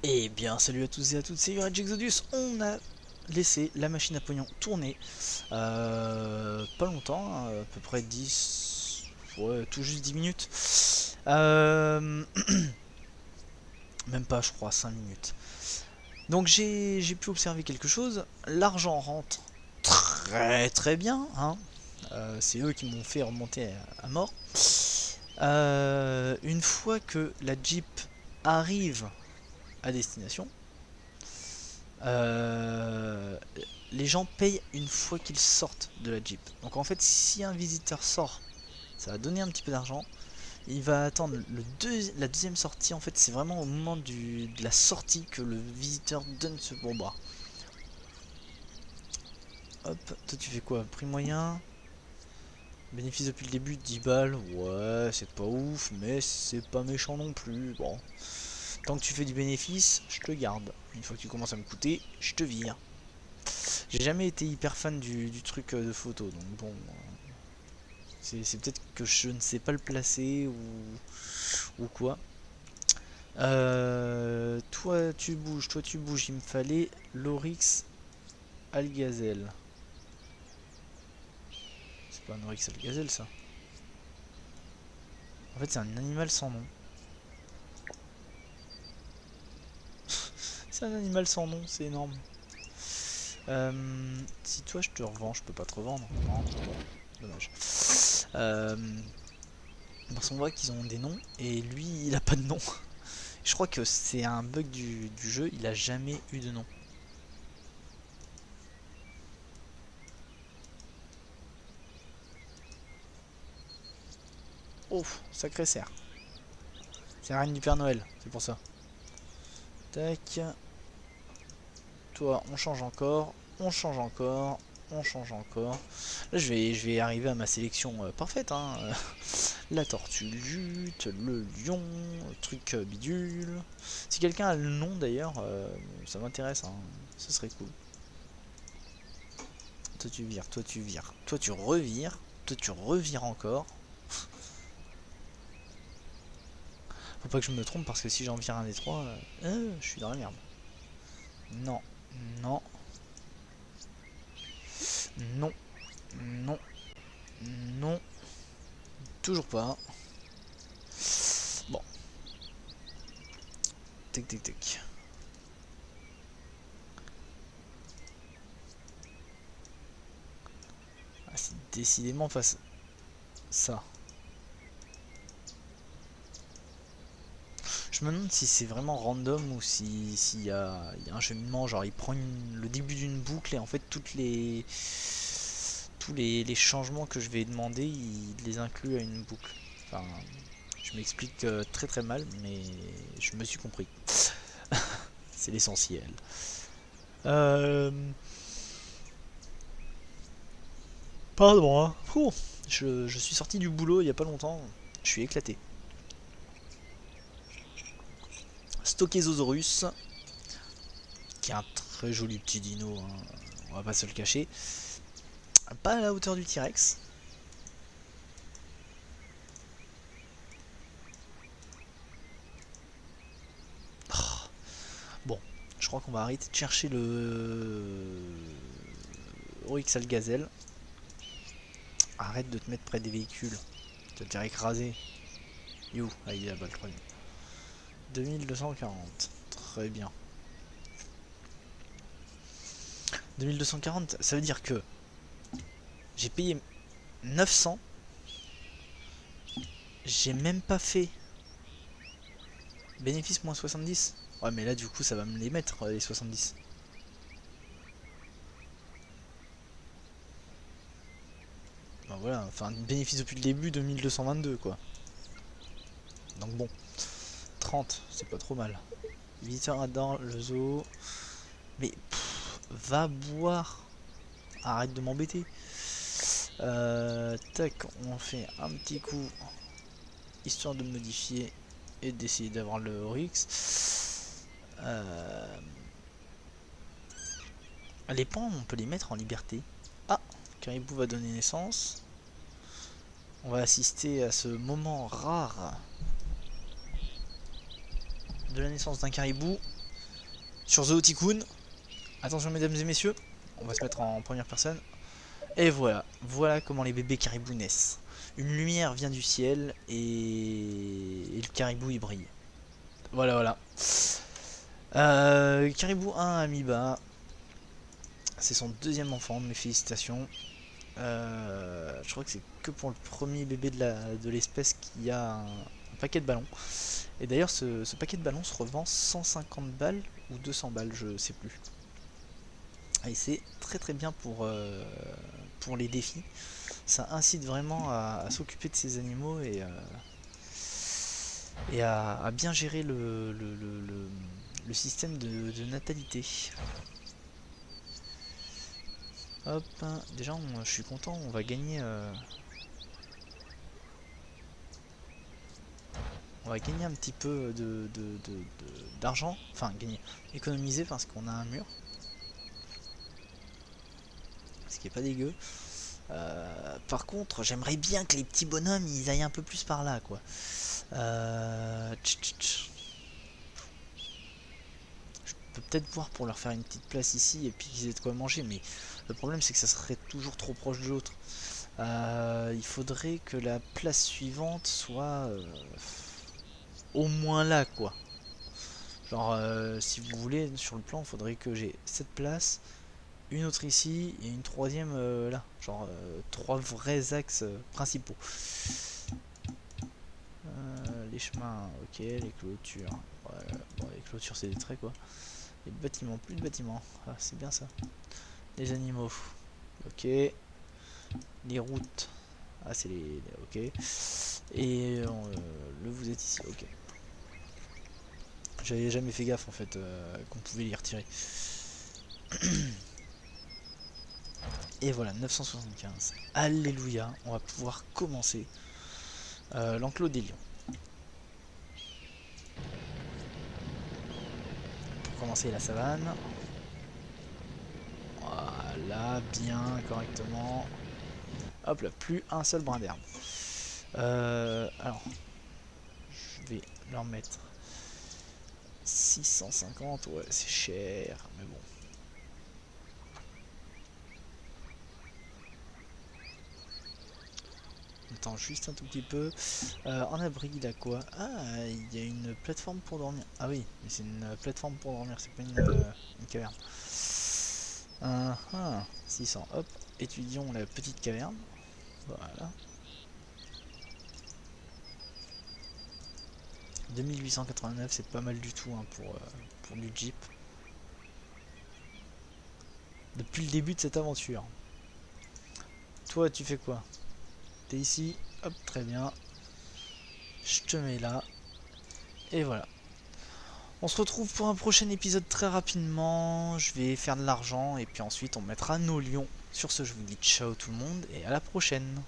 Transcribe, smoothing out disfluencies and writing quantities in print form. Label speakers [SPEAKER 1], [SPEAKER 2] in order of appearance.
[SPEAKER 1] Eh bien, salut à tous et à toutes, c'est Rage Exodus. On a laissé la machine à pognon tourner pas longtemps, hein, à peu près 10, ouais, tout juste 10 minutes. Même pas, je crois, 5 minutes. Donc j'ai pu observer quelque chose. L'argent rentre très très bien, hein. C'est eux qui m'ont fait remonter à mort. Une fois que la Jeep arrive à destination, Euh, les gens payent une fois qu'ils sortent de la Jeep. Donc en fait, si un visiteur sort, ça va donner un petit peu d'argent. Il va attendre la deuxième sortie. En fait, c'est vraiment au moment de la sortie que le visiteur donne ce bonbon. Hop, toi tu fais quoi? Prix moyen. Bénéfice depuis le début, 10 balles. Ouais, c'est pas ouf, mais c'est pas méchant non plus. Bon, tant que tu fais du bénéfice, je te garde. Une fois que tu commences à me coûter, je te vire. J'ai jamais été hyper fan du truc de photo, donc bon, c'est peut-être que je ne sais pas le placer ou quoi. Toi tu bouges, il me fallait l'Oryx Algazelle. C'est pas un Oryx Algazelle ça. En fait c'est un animal sans nom. C'est un animal sans nom, c'est énorme. Si toi je te revends, je peux pas te revendre. Non, bon, dommage. Euh, Parce qu'on voit qu'ils ont des noms et lui il a pas de nom. Je crois que c'est un bug du jeu, il a jamais eu de nom. Oh, sacré cerf. C'est la reine du Père Noël, c'est pour ça. Tac. Toi, on change encore. On change encore. On change encore. Là, je vais arriver à ma sélection parfaite. Hein. La tortue lutte, le lion, le truc bidule. Si quelqu'un a le nom d'ailleurs, ça m'intéresse. Hein. Ce serait cool. Toi, tu vires. Toi, tu vires. Toi, tu revires. Toi, tu revires encore. Faut pas que je me trompe parce que si j'en vire un des trois, je suis dans la merde. Non, non, non, non, non, toujours pas. Bon, tic tic tic. Ah, c'est décidément face ça. Je me demande si c'est vraiment random ou s'il y a un cheminement, genre il prend le début d'une boucle et en fait tous les changements que je vais demander, il les inclut à une boucle. Enfin, je m'explique très très mal, mais je me suis compris. C'est l'essentiel. Euh, Pardon, hein. Ouh, je suis sorti du boulot il y a pas longtemps. Je suis éclaté. Stockézosaurus, qui est un très joli petit dino, hein, on va pas se le cacher. Pas à la hauteur du T-Rex. Bon, je crois qu'on va arrêter de chercher le Oryx Algazelle. Arrête de te mettre près des véhicules. Tu vas te faire écraser. You, ah il est là-bas le troisième. 2240, très bien. 2240, ça veut dire que j'ai payé 900. J'ai même pas fait bénéfice moins 70. Ouais mais là du coup ça va me les mettre les 70. Ben voilà, enfin bénéfice depuis le début de 1222 quoi. Donc bon, 30 c'est pas trop mal. Visiteur dans le zoo. Mais va boire. Arrête de m'embêter. Tac, on fait un petit coup histoire de modifier et d'essayer d'avoir le Oryx. Les pans, on peut les mettre en liberté. Ah, Caribou va donner naissance. On va assister à ce moment rare de la naissance d'un caribou sur Zoo Tycoon. Attention mesdames et messieurs, on va se mettre en première personne. Et voilà, voilà comment les bébés caribous naissent. Une lumière vient du ciel et le caribou il brille. Voilà, voilà. Caribou 1 Amiba. C'est son deuxième enfant, mes félicitations. Je crois que c'est que pour le premier bébé de l'espèce qu'il y a un paquet de ballons. Et d'ailleurs ce paquet de ballons se revend 150 balles ou 200 balles, je sais plus. Et c'est très très bien pour les défis. Ça incite vraiment à s'occuper de ces animaux et à bien gérer le système de natalité. Hop, déjà je suis content, on va gagner un petit peu d'argent, enfin gagner, économiser parce qu'on a un mur, ce qui est pas dégueu. Par contre, j'aimerais bien que les petits bonhommes ils aillent un peu plus par là, quoi. Je peux peut-être voir pour leur faire une petite place ici et puis qu'ils aient de quoi manger, mais le problème c'est que ça serait toujours trop proche de l'autre. Il faudrait que la place suivante soit au moins là, quoi. Genre, si vous voulez, sur le plan, il faudrait que j'ai cette place, une autre ici et une troisième là. Genre, trois vrais axes principaux. Les chemins, ok, les clôtures. Ouais, bon, les clôtures, c'est des traits, quoi. Les bâtiments, plus de bâtiments. Ah, c'est bien ça. Les animaux, ok. Les routes, ah, c'est ok. Et le vous êtes ici, ok. J'avais jamais fait gaffe en fait qu'on pouvait les retirer. Et voilà, 975. Alléluia, on va pouvoir commencer l'enclos des lions. Pour commencer la savane. Voilà, bien, correctement. Hop là, plus un seul brin d'herbe. Alors, je vais leur mettre 650, ouais, c'est cher, mais bon. Attends juste un tout petit peu. En abri, il a quoi? Ah, il y a une plateforme pour dormir. Ah oui, mais c'est une plateforme pour dormir, c'est pas une caverne. 600, hop. Étudions la petite caverne. Voilà. 2889, c'est pas mal du tout hein, pour du Jeep. Depuis le début de cette aventure. Toi, tu fais quoi? T'es ici, hop, très bien. Je te mets là. Et voilà. On se retrouve pour un prochain épisode très rapidement. Je vais faire de l'argent et puis ensuite on mettra nos lions. Sur ce, je vous dis ciao tout le monde et à la prochaine.